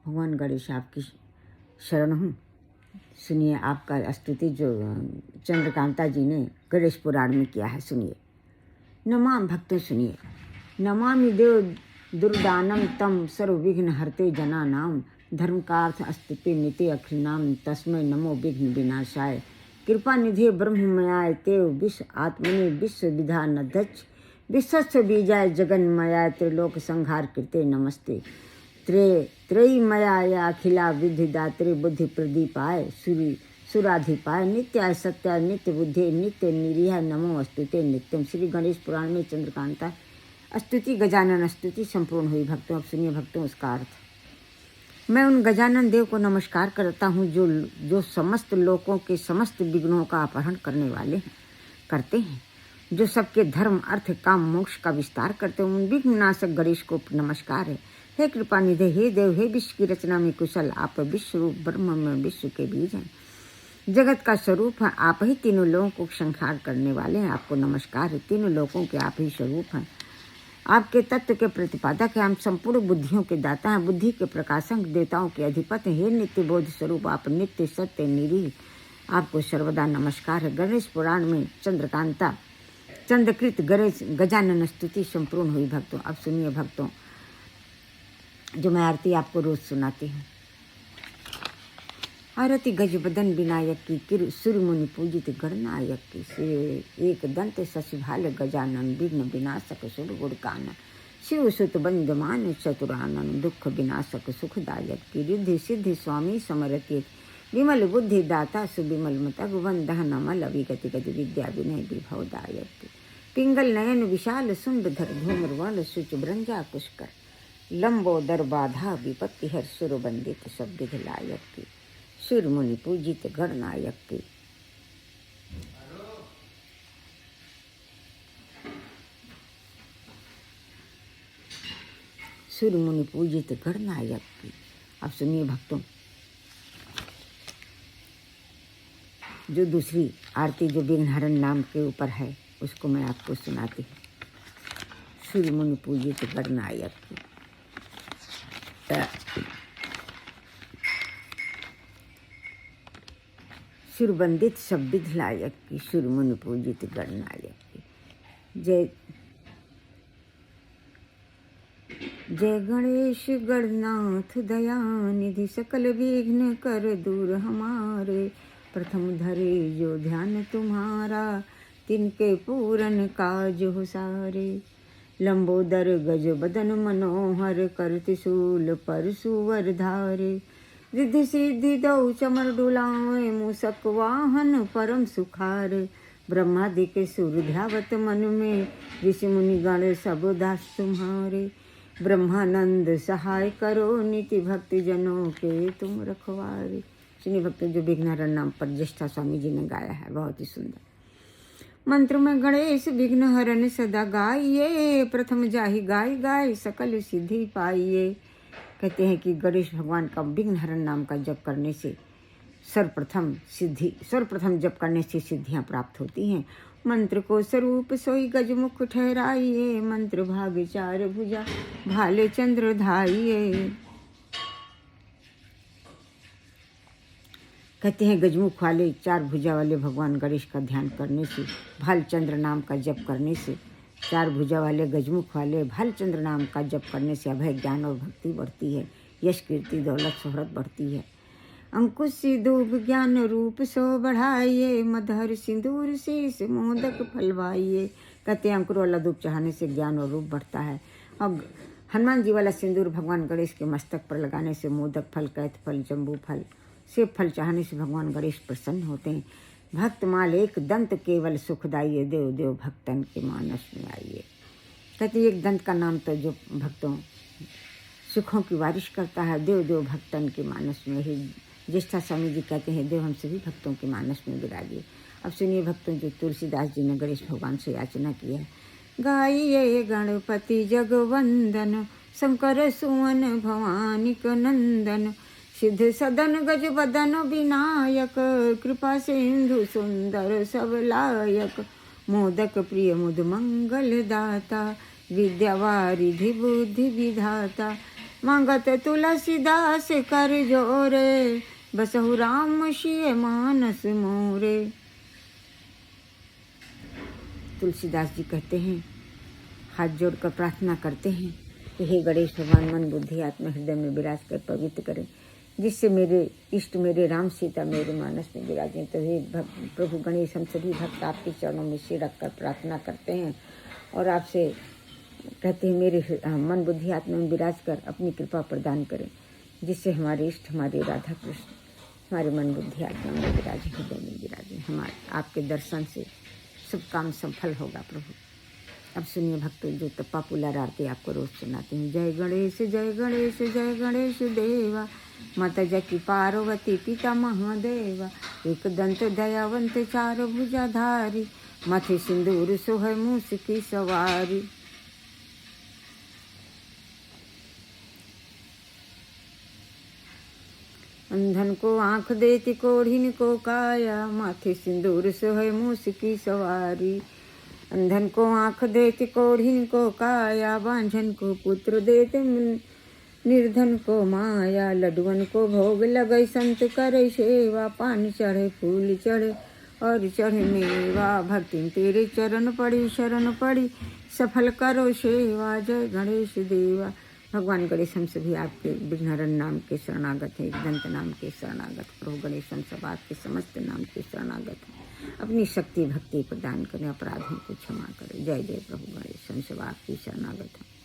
भगवान गणेश आपकी शरण हूँ। सुनिए आपका स्तुति जो चंद्रकांता जी ने गणेश पुराण में किया है, सुनिए। नमामि भक्तों, सुनिए। नमामि देव दुर्दानम तम सर्वविघ्न हरते जनानाम धर्मकार्थ अस्तित्व नित्य अखिलनाम तस्मै नमो विघ्न विनाशाय कृपा निधि ब्रह्ममयाय तेव विश्व आत्मने विश्व विधानध्यक्ष विश्वस्य बीजाय जगन्मयाय त्रिलोक संहार कृते नमस्ते त्रयीमयाय अखिला विधिदात्रे बुद्धि प्रदीपाय सुराधिपाय नित्याय सत्याय नित्य बुद्धे नित्य निरीहाय नमो अस्तुते नित्यम। श्री गणेश पुराण में चंद्रकांता स्तुति गजानन स्तुति संपूर्ण हुई। भक्तों, अब सुनिए भक्तों उसका अर्थ। मैं उन गजानन देव को नमस्कार करता हूँ जो समस्त लोकों के समस्त विघ्नों का अपहरण करने वाले करते हैं, जो सबके धर्म अर्थ काम मोक्ष का विस्तार करते हैं। उन विघ्ननाशक गणेश को नमस्कार है। हे कृपा निधि, हे देव, हे विश्व की रचना में कुशल, आप विश्व रूप ब्रह्म में विश्व के बीज हैं, जगत का स्वरूप है। आप ही तीनों लोगों को संहार करने वाले हैं। आपको नमस्कार है। तीनों लोगों के आप ही स्वरूप हैं। आपके तत्व के प्रतिपादक है। हम संपूर्ण बुद्धियों के दाता हैं, बुद्धि के प्रकाशक, देवताओं के अधिपति। हे नित्य बोध स्वरूप, आप नित्य सत्य निरीह, आपको सर्वदा नमस्कार है। गणेश पुराण में चंद्रकांता चंद्रकृत गणेश गजानन स्तुति संपूर्ण हुई। भक्तों, अब सुनिए भक्तों, जो मैं आरती आपको रोज सुनाती हूँ। आरती गजबदन विनायक की, किर सूर्य मुनि पूजित गणनायक की, एक दंत शशिभाल गजानन विघ्न विनाशक सुर गुण कानन, शिव सुत बंदमान चतुरानन दुख विनाशक सुखदायक की, रिद्धि सिद्धि स्वामी समरति विमल बुद्धि दाता सुविमल मतग वंदह नमल अविगति गति विद्या विनय विभवदायक की, पिंगल नयन विशाल सुंडधर धूम्रवर्ण शुच ब्रंजा पुष्कर लंबोदर बाधा विपत्ति हर सुर बंदित सब विधलायक की, सुर मुनि पूजित गणनायक की। सुर मुनि पूजित गणनायक की। अब सुनिए भक्तों, जो दूसरी आरती जो विघ्नहरण नाम के ऊपर है उसको मैं आपको सुनाती हूँ। सुर मुनि पूजित गणनायक की। सुरबंदित सब विधलायक की, सुर मुनि पूजित गणनायक की। जय जय गणेश गणनाथ दयानिधि, सकल विघ्न कर दूर हमारे, प्रथम धरे जो ध्यान तुम्हारा, तिनके पूरन काज हो सारे। लंबोदर गज बदन मनोहर, कर त्रिशूल पर सुवर धारे, रिद्धि सिद्धि दौ चमर डुलाए, मूषक वाहन परम सुखारे। ब्रह्मादि के सुर ध्यावत मन में, ऋषि मुनि गण सब दास तुम्हारे। ब्रह्मानंद सहाय करो, नीति भक्ति जनों के तुम रखवारे। सुनिए भक्तों, जो विघ्नहरण नाम पर ज्येष्ठा स्वामी जी ने गाया है, बहुत ही सुंदर मंत्र में गणेश विघ्न हरण सदा गाइए, प्रथम जाहि गाय गाय सकल सिद्धि पाइए। कहते हैं कि गणेश भगवान का विघ्न हरण नाम का जप करने से सर्वप्रथम जप करने से सिद्धियां प्राप्त होती हैं। मंत्र को स्वरूप सोई गजमुख ठहराइए, मंत्र भाग चार भुजा भाले चंद्र धाइए। कहते हैं गजमुख वाले चार भुजा वाले भगवान गणेश का ध्यान करने से, भालचंद्र नाम का जप करने से, चार भुजा वाले गजमुख वाले भालचंद्र नाम का जप करने से अभय ज्ञान और भक्ति बढ़ती है, यश कीर्ति दौलत शोहरत बढ़ती है। अंकुश सिंदूर ज्ञान रूप सो बढ़ाइए, मधुर सिंदूर शीश मोदक फलवाइए। कहते हैं अंकुर वाला धूप चढ़ाने से ज्ञान और रूप बढ़ता है, और हनुमान जी वाला सिंदूर भगवान गणेश के मस्तक पर लगाने से मोदक फल, कैथ फल, जम्बू फल, सेब फल चाहने से भगवान गणेश प्रसन्न होते हैं। भक्त माल एक दंत केवल सुखदाइए, देव देव भक्तन के मानस में आइए। कहते एक दंत का नाम तो जो भक्तों सुखों की बारिश करता है, देव देव भक्तन के मानस में ही। ज्येष्ठा स्वामी जी कहते हैं देव हम सभी भक्तों के मानस में विराजिए। अब सुनिए भक्तों, जो तुलसीदास जी ने गणेश भगवान से याचना की है। गाइए गणपति जगवंदन, शंकर सुवन भवानी क नंदन, सिद्ध सदन गज बदन विनायक, कृपा सिंधु सुंदर सब लायक, मोदक प्रिय मुद मंगल दाता, विद्या वारिधि बुद्धि विधाता, मांगत तुलसीदास कर जोरे, बसहु राम सिय मानस मोरे। तुलसीदास जी कहते हैं, हाथ जोड़कर प्रार्थना करते हैं कि हे गणेश भगवान, मन बुद्धि आत्मा हृदय में विराज कर पवित्र करें, जिससे मेरे इष्ट मेरे राम सीता मेरे मानस में विराजें। तो हे प्रभु गणेश, हम सभी भक्त आपके चरणों में सिर रखकर प्रार्थना करते हैं और आपसे कहते हैं, मेरे मन बुद्धि आत्मा में विराज कर अपनी कृपा प्रदान करें, जिससे हमारे इष्ट हमारे राधा कृष्ण हमारे मन बुद्धि आत्मा में विराजे, हृदय में विराजे। हमारे आपके दर्शन से सब काम सफल होगा प्रभु। अब सुनिए भक्तों, जो तप्पा पुलार आरती आपको रोज सुनाती हूँ। जय गणेश जय गणेश जय गणेश देवा, माता जकी पार्वती पिता महादेवा, एक दंत दयावंत चार भुजाधारी, माथे सिंदूर सोहै मूस की सवारी। अंधन को आँख देती कोढ़िन को काया, माथे सिंदूर सोहै मूस की सवारी। अंधन को आँख देती कोढ़िन को काया, बांझन को पुत्र देते निर्धन को माया। लडुअन को भोग लगई संत करे सेवा, पान चढ़े फूल चढ़े और चढ़े मेवा। भक्ति तेरे चरण पड़ी शरण पड़ी, सफल करो सेवा। जय गणेश देवा। भगवान गणेश हम सभी आपके विघ्नहरण नाम के शरणागत हैं, एकदंत नाम के शरणागत। प्रभु गणेश हम सब आपके समस्त नाम के शरणागत हैं। अपनी शक्ति भक्ति प्रदान करें, अपराधों को क्षमा करें। जय जय प्रभु गणेश, हम सब आपकी शरणागत हैं।